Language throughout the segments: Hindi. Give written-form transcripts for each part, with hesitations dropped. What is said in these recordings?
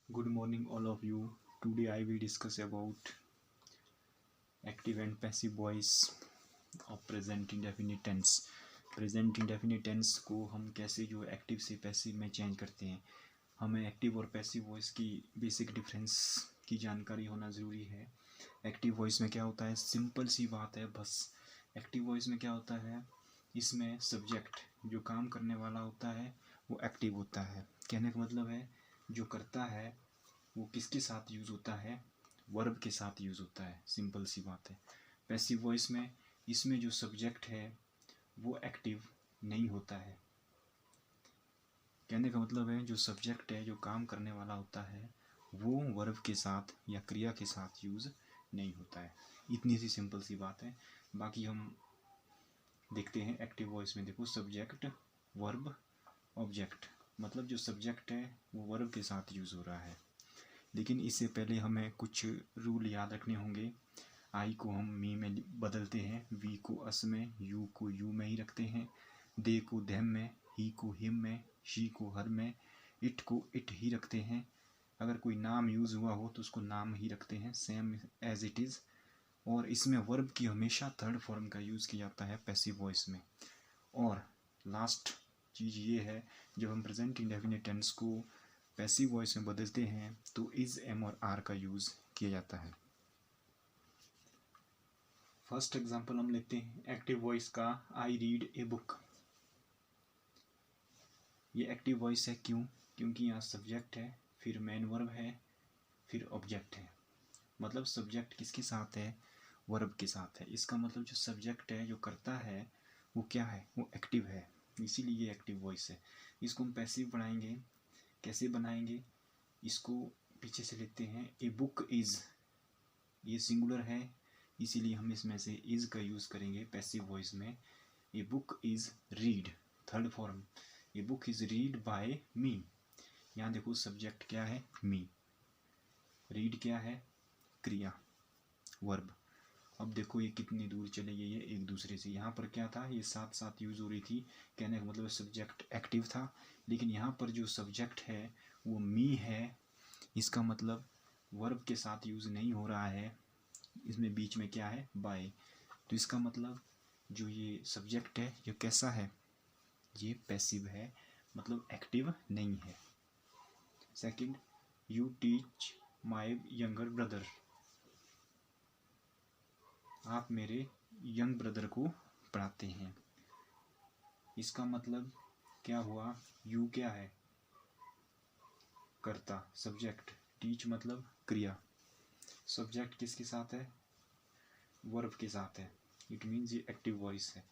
Good morning, all of you. Today I will discuss about active and passive voice of present indefinite tense. Present indefinite tense को हम कैसे जो एक्टिव से पैसिव में चेंज करते हैं, हमें एक्टिव और पैसिव वॉइस की बेसिक डिफरेंस की जानकारी होना ज़रूरी है। एक्टिव वॉइस में क्या होता है, सिंपल सी बात है बस। एक्टिव वॉइस में क्या होता है, इसमें सब्जेक्ट जो काम करने वाला होता है वो एक्टिव होता है। कहने का मतलब है जो करता है वो किसके साथ यूज़ होता है, वर्ब के साथ यूज़ होता है, सिंपल सी बात है। पैसिव वॉइस में इसमें जो सब्जेक्ट है वो एक्टिव नहीं होता है। कहने का मतलब है जो सब्जेक्ट है, जो काम करने वाला होता है, वो वर्ब के साथ या क्रिया के साथ यूज़ नहीं होता है। इतनी सी सिंपल सी बात है। बाकी हम देखते हैं एक्टिव वॉइस में। देखो, सब्जेक्ट वर्ब ऑब्जेक्ट, मतलब जो सब्जेक्ट है वो वर्ब के साथ यूज़ हो रहा है। लेकिन इससे पहले हमें कुछ रूल याद रखने होंगे। आई को हम मी में बदलते हैं, वी को अस में, यू को यू में ही रखते हैं, दे को देम में, ही को हिम में, शी को हर में, इट को इट ही रखते हैं। अगर कोई नाम यूज़ हुआ हो तो उसको नाम ही रखते हैं, सेम एज इट इज़। और इसमें वर्ब की हमेशा थर्ड फॉर्म का यूज़ किया जाता है पैसिव वॉइस में। और लास्ट चीज़ ये है, जब हम प्रेजेंट इंडेफिनिट टेंस को पैसिव वॉइस में बदलते हैं तो इज़, एम और आर का यूज़ किया जाता है। फर्स्ट एग्जांपल हम लेते हैं एक्टिव वॉइस का, आई रीड ए बुक। ये एक्टिव वॉइस है, क्यों? क्योंकि यहाँ सब्जेक्ट है, फिर मेन वर्ब है, फिर ऑब्जेक्ट है। मतलब सब्जेक्ट किसके साथ है, वर्ब के साथ है। इसका मतलब जो सब्जेक्ट है, जो करता है, वो क्या है, वो एक्टिव है, इसीलिए ये एक्टिव वॉइस है। इसको हम पैसिव बनाएंगे। कैसे बनाएंगे, इसको पीछे से लेते हैं। ए बुक इज़, ये सिंगुलर है, इसीलिए हम इसमें से इज़ का यूज़ करेंगे पैसिव वॉइस में। A book is read, third form. A book is read by me. यहाँ देखो सब्जेक्ट क्या है, मी। रीड क्या है, क्रिया, वर्ब। अब देखो ये कितनी दूर चले गई है एक दूसरे से। यहाँ पर क्या था, ये साथ साथ यूज़ हो रही थी। कहने का मतलब सब्जेक्ट एक्टिव था, लेकिन यहाँ पर जो सब्जेक्ट है वो मी है। इसका मतलब वर्ब के साथ यूज़ नहीं हो रहा है, इसमें बीच में क्या है, बाय। तो इसका मतलब जो ये सब्जेक्ट है ये कैसा है, ये पैसिव है, मतलब एक्टिव नहीं है। Second, you teach my younger brother. आप मेरे यंग ब्रदर को पढ़ाते हैं। इसका मतलब क्या हुआ, यू क्या है, कर्ता, सब्जेक्ट, टीच मतलब क्रिया, सब्जेक्ट किसके साथ है, वर्ब के साथ है। इट मीन्स ये एक्टिव वॉइस है।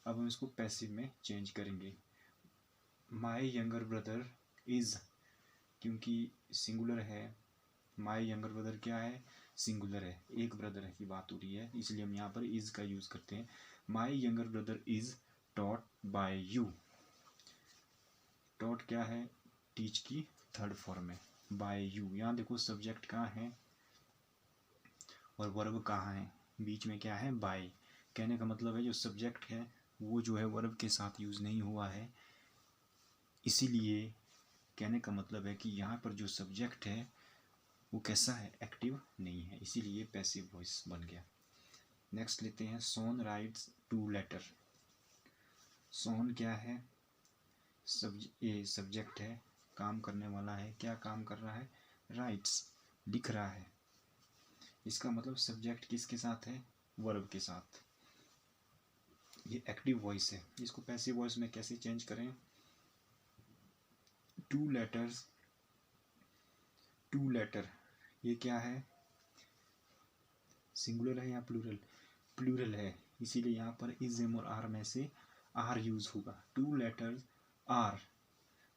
अब हम इसको पैसिव में चेंज करेंगे। माय यंगर ब्रदर इज़, क्योंकि सिंगुलर है, माय यंगर ब्रदर क्या है, सिंगुलर है, एक ब्रदर की बात हो रही है, इसलिए हम यहाँ पर इज़ का यूज़ करते हैं। My younger brother is taught by you. Taught क्या है, टीच की थर्ड फॉर्म है, बाय यू। यहाँ देखो सब्जेक्ट कहाँ है और वर्ब कहाँ है, बीच में क्या है, बाय। कहने का मतलब है जो सब्जेक्ट है वो जो है वर्ब के साथ यूज़ नहीं हुआ है, इसीलिए कहने का मतलब है कि यहाँ पर जो सब्जेक्ट है वो कैसा है, एक्टिव नहीं है, इसीलिए पैसिव वॉइस बन गया। नेक्स्ट लेते हैं, सोन राइट्स टू लेटर। सोन क्या है, ये सब्जेक्ट है, काम करने वाला है, क्या काम कर रहा है, राइट्स, लिख रहा है। इसका मतलब सब्जेक्ट किसके साथ है, वर्ब के साथ। ये एक्टिव वॉइस है। इसको पैसिव वॉइस में कैसे चेंज करें, टू लेटर्स, टू लेटर, ये क्या है, सिंगुलर है या प्लूरल, प्लूरल है, इसीलिए यहाँ पर इज, एम और आर में से आर यूज होगा। टू लेटर्स आर,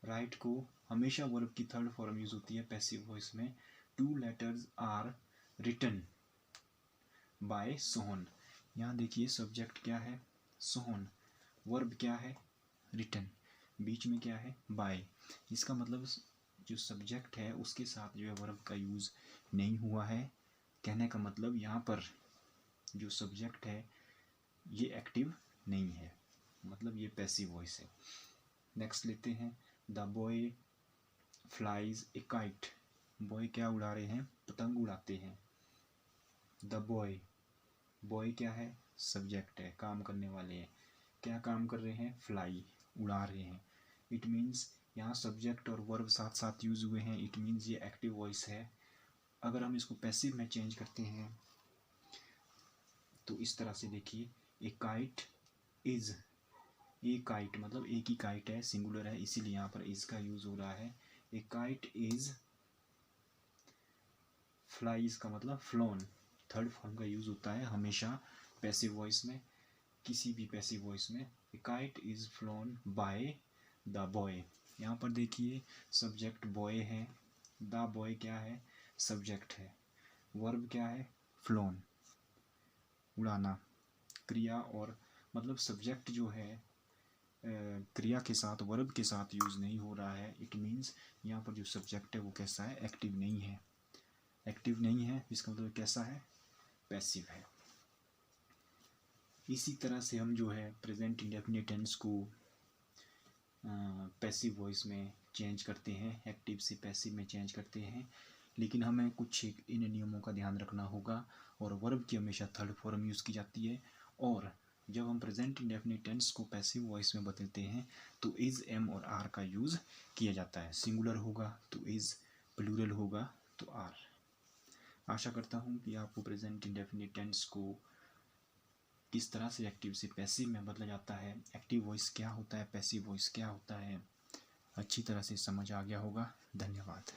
राइट को हमेशा वर्ब की थर्ड फॉर्म यूज होती है पैसिव वॉइस में। Two letters are written by Sohan. यहाँ देखिए सब्जेक्ट क्या है, सोहन, वर्ब क्या है, रिटन, बीच में क्या है, बाय। इसका मतलब जो सब्जेक्ट है उसके साथ जो है वर्ब का यूज़ नहीं हुआ है। कहने का मतलब यहाँ पर जो सब्जेक्ट है ये एक्टिव नहीं है, मतलब ये पैसिव वॉइस है। नेक्स्ट लेते हैं, the boy flies A kite. Boy क्या उड़ा रहे हैं, पतंग उड़ाते हैं। द बॉय, बॉय क्या है, सब्जेक्ट है, काम करने वाले हैं। क्या काम कर रहे हैं, फ्लाई, उड़ा रहे हैं। इट मीन्स यहाँ सब्जेक्ट और वर्ब साथ साथ यूज हुए हैं, इट मीन्स ये एक्टिव वॉइस है। अगर हम इसको पैसिव में चेंज करते हैं तो इस तरह से देखिए, ए काइट इज, ए काइट मतलब एक ही काइट है, सिंगुलर है, इसीलिए यहाँ पर इज का यूज हो रहा है। ए काइट इज फ्लाई, इसका मतलब फ्लोन, थर्ड फॉर्म का यूज होता है हमेशा पैसिव वॉइस में, किसी भी पैसिव वॉइस में। ए kite is phloem by the boy. यहाँ पर देखिए सब्जेक्ट बॉय है, द बॉय क्या है, सब्जेक्ट है, वर्ब क्या है, फ्लोन, उड़ाना। क्रिया और मतलब सब्जेक्ट जो है क्रिया के साथ वर्ब के साथ यूज़ नहीं हो रहा है। इट मीन्स यहाँ पर जो सब्जेक्ट है वो कैसा है, एक्टिव नहीं है, एक्टिव नहीं है, इसका मतलब कैसा है, पैसिव है। इसी तरह से हम जो है प्रेजेंट इंडेफिनिट टेंस को पैसिव वॉइस में चेंज करते हैं, एक्टिव से पैसिव में चेंज करते हैं। लेकिन हमें कुछ इन नियमों का ध्यान रखना होगा। और वर्ब की हमेशा थर्ड फॉर्म यूज़ की जाती है। और जब हम प्रेजेंट इंडेफिनिट टेंस को पैसिव वॉइस में बदलते हैं तो इज़, एम और आर का यूज़ किया जाता है। सिंगुलर होगा तो इज़, प्लूरल होगा तो आर। आशा करता हूँ कि आपको प्रेजेंट इंडेफिनिट टेंस को किस तरह से एक्टिव से पैसिव में बदला जाता है, एक्टिव वॉइस क्या होता है, पैसिव वॉइस क्या होता है, अच्छी तरह से समझ आ गया होगा। धन्यवाद।